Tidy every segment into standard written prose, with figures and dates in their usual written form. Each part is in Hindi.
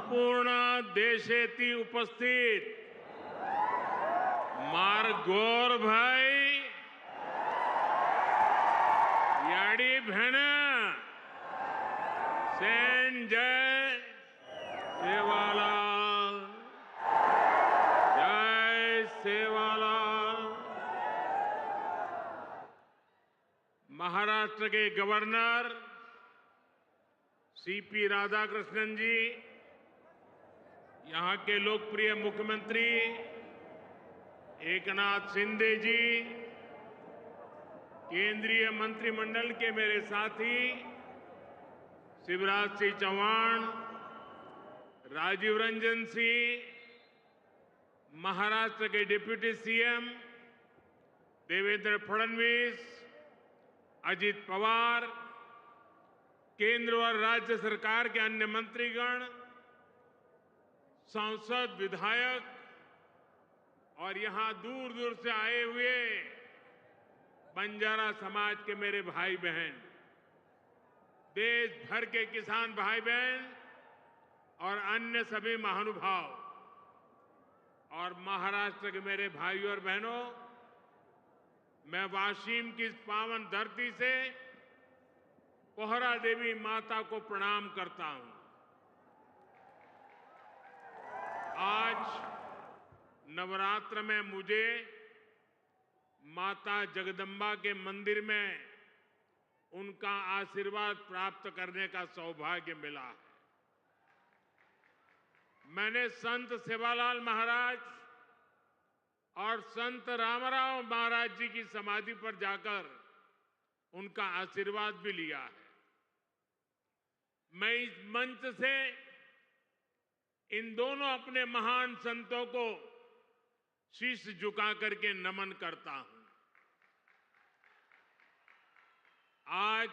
संपूर्ण देशेती उपस्थित मारगोर भाई याडी भेण संजय सेवालाल जय सेवालाल। महाराष्ट्र के गवर्नर सीपी राधाकृष्णन जी, यहां के लोकप्रिय मुख्यमंत्री एकनाथ शिंदे जी, केंद्रीय मंत्रिमंडल के मेरे साथी शिवराज सिंह चौहान, राजीव रंजन सिंह, महाराष्ट्र के डिप्टी सीएम देवेंद्र फडणवीस, अजित पवार, केंद्र और राज्य सरकार के अन्य मंत्रीगण, सांसद, विधायक और यहां दूर दूर से आए हुए बंजारा समाज के मेरे भाई बहन, देश भर के किसान भाई बहन और अन्य सभी महानुभाव और महाराष्ट्र के मेरे भाइयों और बहनों, मैं वाशिम की इस पावन धरती से पोहरा देवी माता को प्रणाम करता हूं। आज नवरात्र में मुझे माता जगदम्बा के मंदिर में उनका आशीर्वाद प्राप्त करने का सौभाग्य मिला है। मैंने संत सेवालाल महाराज और संत रामराव महाराज जी की समाधि पर जाकर उनका आशीर्वाद भी लिया है। मैं इस मंच से इन दोनों अपने महान संतों को शीश झुका करके नमन करता हूं। आज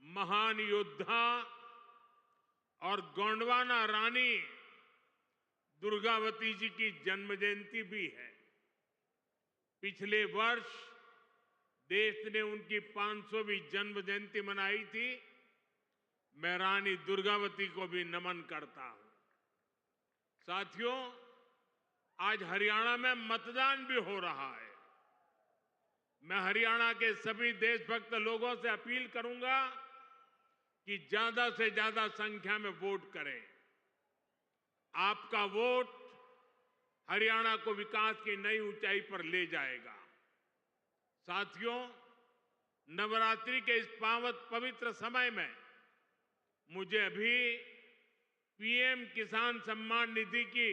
महान योद्धा और गोंडवाना रानी दुर्गावती जी की जन्म जयंती भी है। पिछले वर्ष देश ने उनकी 500वीं जन्म जयंती मनाई थी। मैं रानी दुर्गावती को भी नमन करता हूं। साथियों, आज हरियाणा में मतदान भी हो रहा है। मैं हरियाणा के सभी देशभक्त लोगों से अपील करूंगा कि ज्यादा से ज्यादा संख्या में वोट करें। आपका वोट हरियाणा को विकास की नई ऊंचाई पर ले जाएगा। साथियों, नवरात्रि के इस पवित्र समय में मुझे अभी पीएम किसान सम्मान निधि की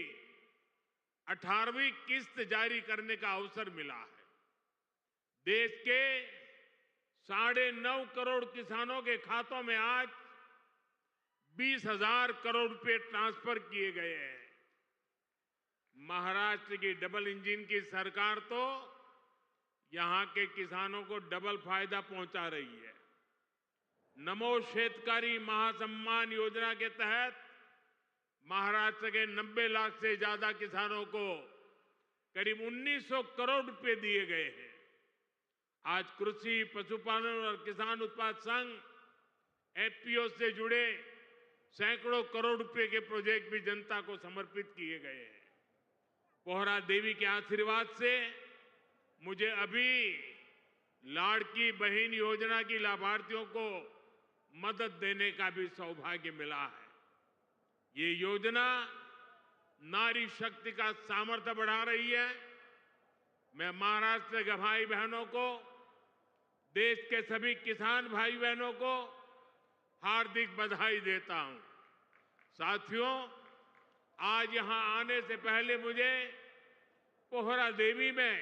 18वीं किस्त जारी करने का अवसर मिला है। देश के 9.5 करोड़ किसानों के खातों में आज 20,000 करोड़ रुपए ट्रांसफर किए गए हैं। महाराष्ट्र की डबल इंजन की सरकार तो यहां के किसानों को डबल फायदा पहुंचा रही है। नमो शेतकारी महासम्मान योजना के तहत महाराष्ट्र के 90 लाख से ज्यादा किसानों को करीब 1900 करोड़ रुपए दिए गए हैं। आज कृषि, पशुपालन और किसान उत्पाद संघ एफपीओ से जुड़े सैकड़ों करोड़ रुपए के प्रोजेक्ट भी जनता को समर्पित किए गए हैं। पोहरा देवी के आशीर्वाद से मुझे अभी लाड़की बहन योजना की लाभार्थियों को मदद देने का भी सौभाग्य मिला है। ये योजना नारी शक्ति का सामर्थ्य बढ़ा रही है। मैं महाराष्ट्र के भाई बहनों को, देश के सभी किसान भाई बहनों को हार्दिक बधाई देता हूं। साथियों, आज यहां आने से पहले मुझे पोहरा देवी में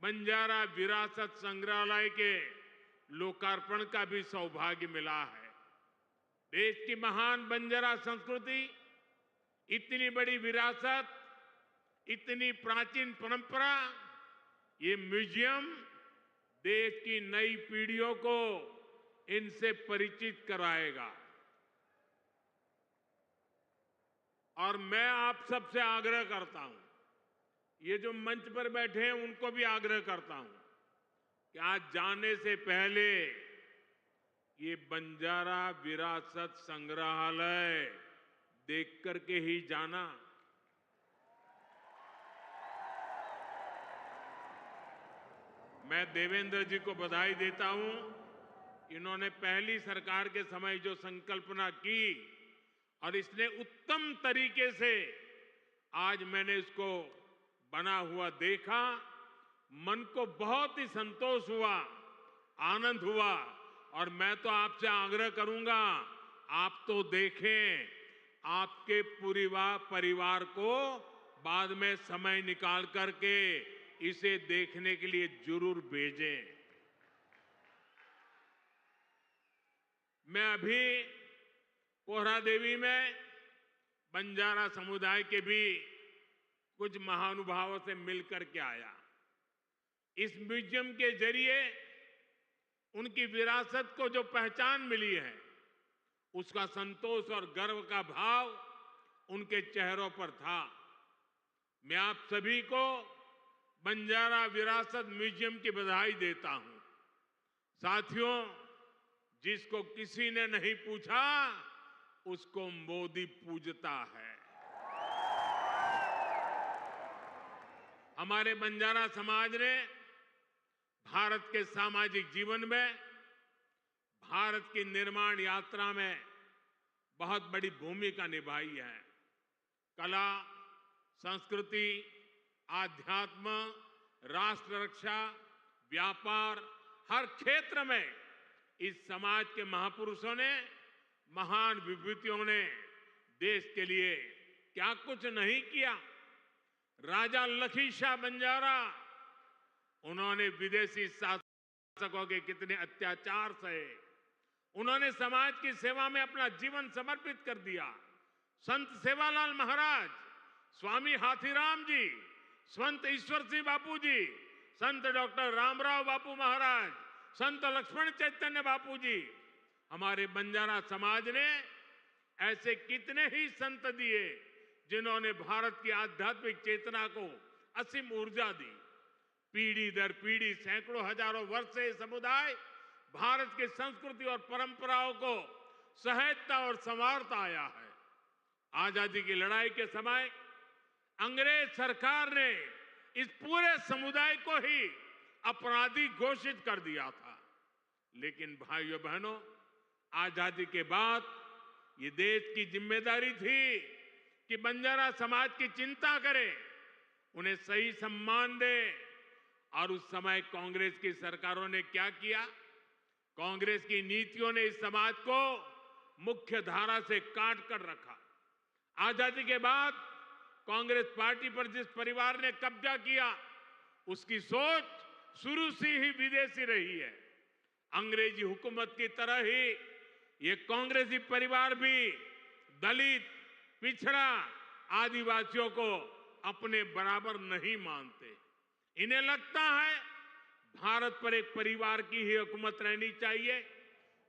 बंजारा विरासत संग्रहालय के लोकार्पण का भी सौभाग्य मिला है। देश की महान बंजारा संस्कृति, इतनी बड़ी विरासत, इतनी प्राचीन परंपरा, ये म्यूजियम देश की नई पीढ़ियों को इनसे परिचित कराएगा। और मैं आप सबसे आग्रह करता हूं, ये जो मंच पर बैठे हैं उनको भी आग्रह करता हूं कि आज जाने से पहले ये बंजारा विरासत संग्रहालय देख करके ही जाना। मैं देवेंद्र जी को बधाई देता हूं। इन्होंने पहली सरकार के समय जो संकल्पना की और इसने उत्तम तरीके से आज मैंने इसको बना हुआ देखा, मन को बहुत ही संतोष हुआ, आनंद हुआ। और मैं तो आपसे आग्रह करूंगा, आप तो देखें, आपके पूरे परिवार को बाद में समय निकाल करके इसे देखने के लिए जरूर भेजें। मैं अभी पोहरादेवी में बंजारा समुदाय के भी कुछ महानुभावों से मिलकर के आया। इस म्यूजियम के जरिए उनकी विरासत को जो पहचान मिली है, उसका संतोष और गर्व का भाव उनके चेहरों पर था। मैं आप सभी को बंजारा विरासत म्यूजियम की बधाई देता हूं। साथियों, जिसको किसी ने नहीं पूछा, उसको मोदी पूजता है। हमारे बंजारा समाज ने भारत के सामाजिक जीवन में, भारत की निर्माण यात्रा में बहुत बड़ी भूमिका निभाई है। कला, संस्कृति, आध्यात्म, राष्ट्र रक्षा, व्यापार, हर क्षेत्र में इस समाज के महापुरुषों ने, महान विभूतियों ने देश के लिए क्या कुछ नहीं किया। राजा लखी शाह बंजारा, उन्होंने विदेशी शासकों के कितने अत्याचार सहे, उन्होंने समाज की सेवा में अपना जीवन समर्पित कर दिया। संत सेवालाल महाराज, स्वामी हाथीराम जी, संत ईश्वर सिंह बापू जी, संत डॉक्टर रामराव बापू महाराज, संत लक्ष्मण चैतन्य बापू जी, हमारे बंजारा समाज ने ऐसे कितने ही संत दिए जिन्होंने भारत की आध्यात्मिक चेतना को असीम ऊर्जा दी। पीढ़ी दर पीढ़ी, सैकड़ों हजारों वर्ष से समुदाय भारत की संस्कृति और परंपराओं को सहेजता और संवारता आया है। आजादी की लड़ाई के समय अंग्रेज सरकार ने इस पूरे समुदाय को ही अपराधी घोषित कर दिया था। लेकिन भाइयों बहनों, आजादी के बाद ये देश की जिम्मेदारी थी कि बंजारा समाज की चिंता करे, उन्हें सही सम्मान दे। और उस समय कांग्रेस की सरकारों ने क्या किया? कांग्रेस की नीतियों ने इस समाज को मुख्य धारा से काट कर रखा। आजादी के बाद कांग्रेस पार्टी पर जिस परिवार ने कब्जा किया, उसकी सोच शुरू से ही विदेशी रही है। अंग्रेजी हुकूमत की तरह ही ये कांग्रेसी परिवार भी दलित, पिछड़ा, आदिवासियों को अपने बराबर नहीं मानते। इन्हें लगता है भारत पर एक परिवार की ही हुकूमत रहनी चाहिए,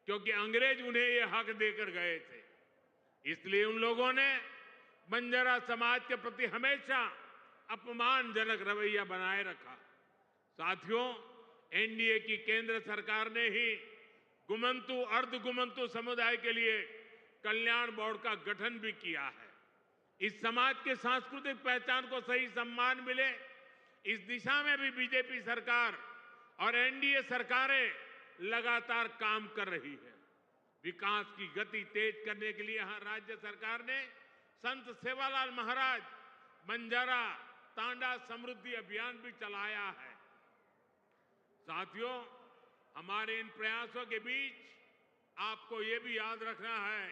क्योंकि अंग्रेज उन्हें ये हक देकर गए थे। इसलिए उन लोगों ने बंजारा समाज के प्रति हमेशा अपमानजनक रवैया बनाए रखा। साथियों, एनडीए की केंद्र सरकार ने ही गुमंतु, अर्धगुमंतु समुदाय के लिए कल्याण बोर्ड का गठन भी किया है। इस समाज के सांस्कृतिक पहचान को सही सम्मान मिले, इस दिशा में भी बीजेपी सरकार और एनडीए सरकारें लगातार काम कर रही है। विकास की गति तेज करने के लिए राज्य सरकार ने संत सेवालाल महाराज बंजारा तांडा समृद्धि अभियान भी चलाया है। साथियों, हमारे इन प्रयासों के बीच आपको ये भी याद रखना है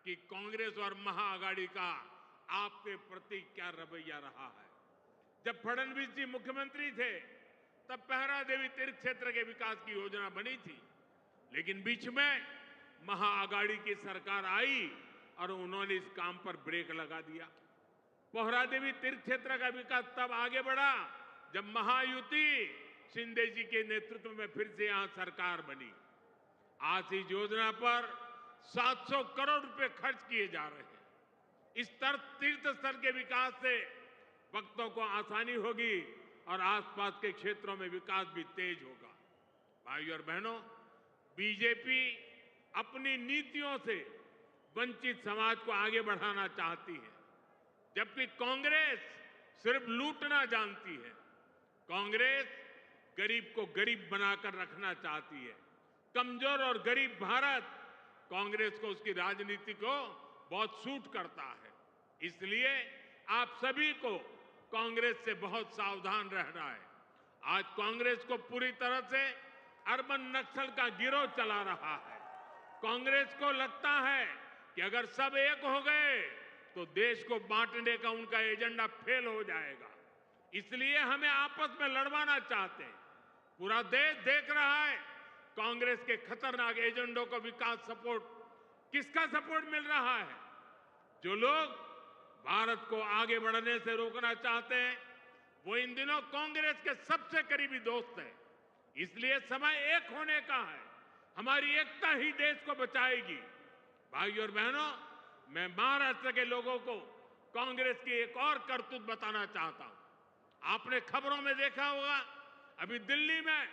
कि कांग्रेस और महाआघाड़ी का आपके प्रति क्या रवैया रहा है। जब फडणवीस जी मुख्यमंत्री थे, तब पहरा देवी तीर्थ क्षेत्र के विकास की योजना बनी थी। लेकिन बीच में महाआघाड़ी की सरकार आई और उन्होंने इस काम पर ब्रेक लगा दिया। पोहरा देवी तीर्थ क्षेत्र का विकास तब आगे बढ़ा जब महायुति शिंदे जी के नेतृत्व में फिर से यहां सरकार बनी। आज इस योजना पर 700 करोड़ रुपए खर्च किए जा रहे हैं। इस तीर्थ स्थल के विकास से भक्तों को आसानी होगी और आसपास के क्षेत्रों में विकास भी तेज होगा। भाइयों और बहनों, बीजेपी अपनी नीतियों से वंचित समाज को आगे बढ़ाना चाहती है, जबकि कांग्रेस सिर्फ लूटना जानती है। कांग्रेस गरीब को गरीब बनाकर रखना चाहती है। कमजोर और गरीब भारत कांग्रेस को, उसकी राजनीति को बहुत सूट करता है। इसलिए आप सभी को कांग्रेस से बहुत सावधान रहना है। आज कांग्रेस को पूरी तरह से अर्बन नक्सल का गिरोह चला रहा है। कांग्रेस को लगता है कि अगर सब एक हो गए तो देश को बांटने का उनका एजेंडा फेल हो जाएगा। इसलिए हमें आपस में लड़वाना चाहते हैं। पूरा देश देख रहा है कांग्रेस के खतरनाक एजेंडों को, विकास सपोर्ट, किसका सपोर्ट मिल रहा है? जो लोग भारत को आगे बढ़ने से रोकना चाहते हैं वो इन दिनों कांग्रेस के सबसे करीबी दोस्त हैं। इसलिए समय एक होने का है। हमारी एकता ही देश को बचाएगी। भाइयों और बहनों, मैं महाराष्ट्र के लोगों को कांग्रेस की एक और करतूत बताना चाहता हूं। आपने खबरों में देखा होगा, अभी दिल्ली में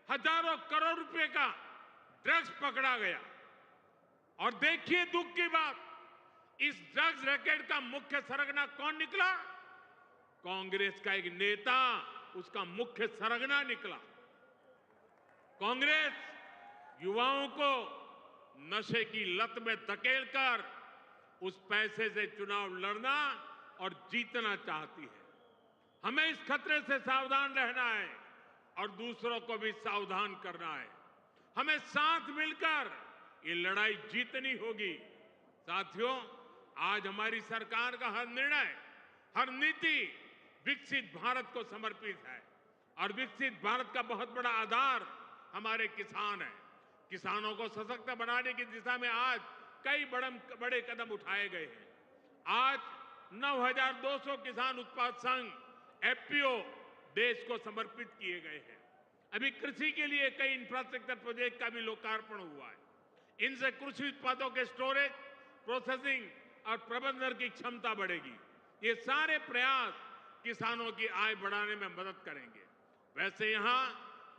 हजारों करोड़ रुपए का ड्रग्स पकड़ा गया। और देखिए दुख की बात, इस ड्रग्स रैकेट का मुख्य सरगना कौन निकला? कांग्रेस का एक नेता उसका मुख्य सरगना निकला। कांग्रेस युवाओं को नशे की लत में धकेलकर उस पैसे से चुनाव लड़ना और जीतना चाहती है। हमें इस खतरे से सावधान रहना है और दूसरों को भी सावधान करना है। हमें साथ मिलकर ये लड़ाई जीतनी होगी। साथियों, आज हमारी सरकार का हर निर्णय, हर नीति विकसित भारत को समर्पित है। और विकसित भारत का बहुत बड़ा आधार हमारे किसान हैं। किसानों को सशक्त बनाने की दिशा में आज कई बड़े कदम उठाए गए हैं। आज 9,200 किसान उत्पाद संघ एफपीओ देश को समर्पित किए गए हैं। अभी कृषि के लिए कई इंफ्रास्ट्रक्चर प्रोजेक्ट का भी लोकार्पण हुआ है। इनसे कृषि उत्पादों के स्टोरेज, प्रोसेसिंग और प्रबंधन की क्षमता बढ़ेगी। ये सारे प्रयास किसानों की आय बढ़ाने में मदद करेंगे। वैसे यहां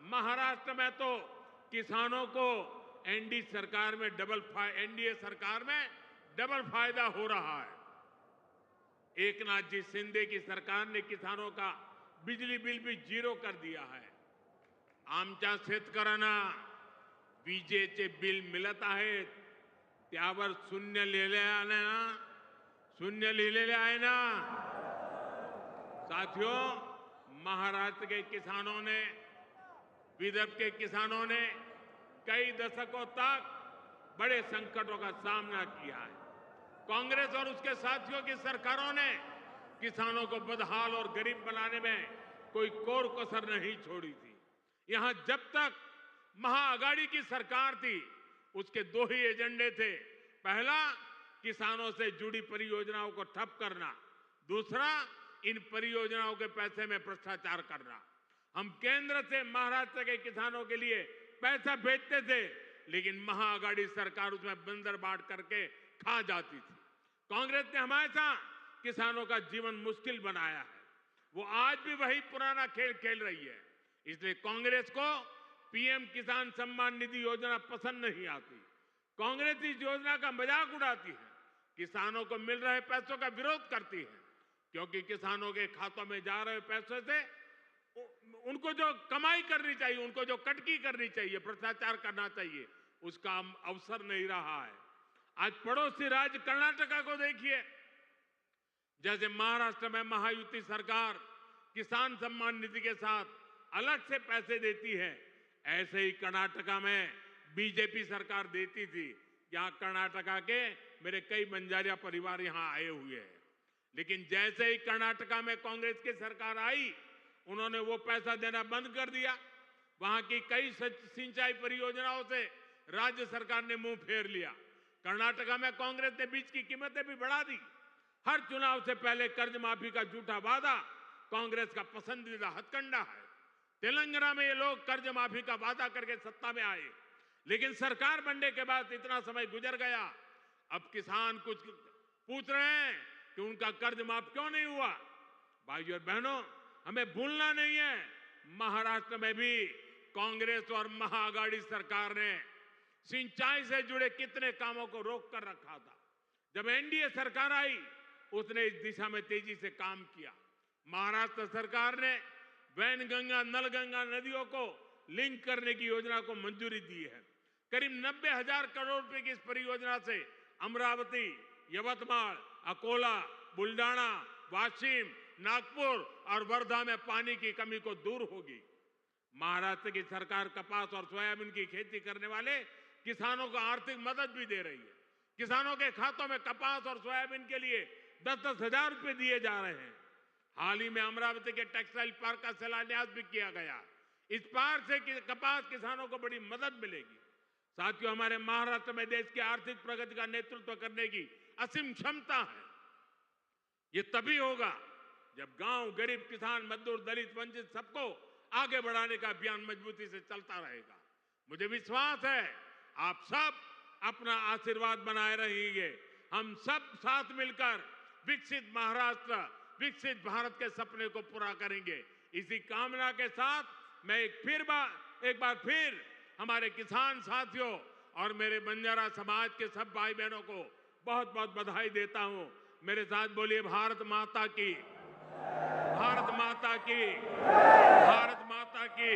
महाराष्ट्र में तो किसानों को एनडीए सरकार में डबल फायदा हो रहा है। एकनाथ जी शिंदे की सरकार ने किसानों का बिजली बिल भी जीरो कर दिया है। आमच्या शेतकऱ्यांना विजेचे बिल मिळत आहेत, त्यावर शून्य लिहिलेले आहे ना। साथियों, महाराष्ट्र के किसानों ने, विदर्भ के किसानों ने कई दशकों तक बड़े संकटों का सामना किया है। कांग्रेस और उसके साथियों की सरकारों ने किसानों को बदहाल और गरीब बनाने में कोई कोर कसर नहीं छोड़ी थी। यहां जब तक महाआघाड़ी की सरकार थी, उसके दो ही एजेंडे थे। पहला, किसानों से जुड़ी परियोजनाओं को ठप करना। दूसरा, इन परियोजनाओं के पैसे में भ्रष्टाचार करना। हम केंद्र से महाराष्ट्र के किसानों के लिए पैसा भेजते थे, लेकिन महाआघाड़ी सरकार उसमें बंदर बांट करके खा जाती थी। कांग्रेस ने हमेशा किसानों का जीवन मुश्किल बनाया है। वो आज भी वही पुराना खेल खेल रही है। इसलिए कांग्रेस को पीएम किसान सम्मान निधि योजना पसंद नहीं आती। कांग्रेस इस योजना का मजाक उड़ाती है, किसानों को मिल रहे पैसों का विरोध करती है, क्योंकि किसानों के खातों में जा रहे पैसों से उनको जो कमाई करनी चाहिए, उनको जो कटकी करनी चाहिए, भ्रष्टाचार करना चाहिए, उसका अवसर नहीं रहा है। आज पड़ोसी राज्य कर्नाटका को देखिए, जैसे महाराष्ट्र में महायुति सरकार किसान सम्मान निधि के साथ अलग से पैसे देती है, ऐसे ही कर्नाटका में बीजेपी सरकार देती थी। यहां कर्नाटका के मेरे कई बंजारिया परिवार यहां आए हुए हैं। लेकिन जैसे ही कर्नाटका में कांग्रेस की सरकार आई, उन्होंने वो पैसा देना बंद कर दिया। वहां की कई सिंचाई परियोजनाओं से राज्य सरकार ने मुंह फेर लिया। कर्नाटका में कांग्रेस ने बीज की कीमतें भी बढ़ा दी। हर चुनाव से पहले कर्ज माफी का झूठा वादा कांग्रेस का पसंदीदा हथकंडा है। तेलंगाना में ये लोग कर्ज माफी का वादा करके सत्ता में आए, लेकिन सरकार बनने के बाद इतना समय गुजर गया, अब किसान कुछ पूछ रहे हैं कि उनका कर्ज माफ क्यों नहीं हुआ। भाइयों और बहनों, हमें भूलना नहीं है, महाराष्ट्र में भी कांग्रेस और महाआघाड़ी सरकार ने सिंचाई से जुड़े कितने कामों को रोक कर रखा था। जब एनडीए सरकार आई उसने इस दिशा में तेजी से काम किया। महाराष्ट्र सरकार ने वैनगंगा नलगंगा नदियों को लिंक करने की योजना को मंजूरी दी है। करीब 90,000 करोड़ रुपए की इस परियोजना से अमरावती, यवतमाळ, अकोला, बुल्डाना, वाशिम, नागपुर और वर्धा में पानी की कमी को दूर होगी। महाराष्ट्र की सरकार कपास और सोयाबीन की खेती करने वाले किसानों को आर्थिक मदद भी दे रही है। किसानों के खातों में कपास और सोयाबीन के लिए 10-10 हजार रुपए दिए जा रहे हैं। हाल ही में अमरावती के टेक्सटाइल पार्क का शिलान्यास भी किया गया। इस पार्क से कपास किसानों को बड़ी मदद मिलेगी। साथियों, हमारे महाराष्ट्र में देश की आर्थिक प्रगति का नेतृत्व करने की असीम क्षमता है। ये तभी होगा जब गांव, गरीब, किसान, मजदूर, दलित, वंचित सबको आगे बढ़ाने का अभियान मजबूती से चलता रहेगा। मुझे विश्वास है आप सब अपना आशीर्वाद बनाए रहेंगे। हम सब साथ मिलकर विकसित महाराष्ट्र, विकसित भारत के सपने को पूरा करेंगे। इसी कामना के साथ मैं एक बार फिर हमारे किसान साथियों और मेरे बंजारा समाज के सब भाई बहनों को बहुत बहुत बधाई देता हूं। मेरे साथ बोलिए भारत माता की, भारत माता की, भारत माता की।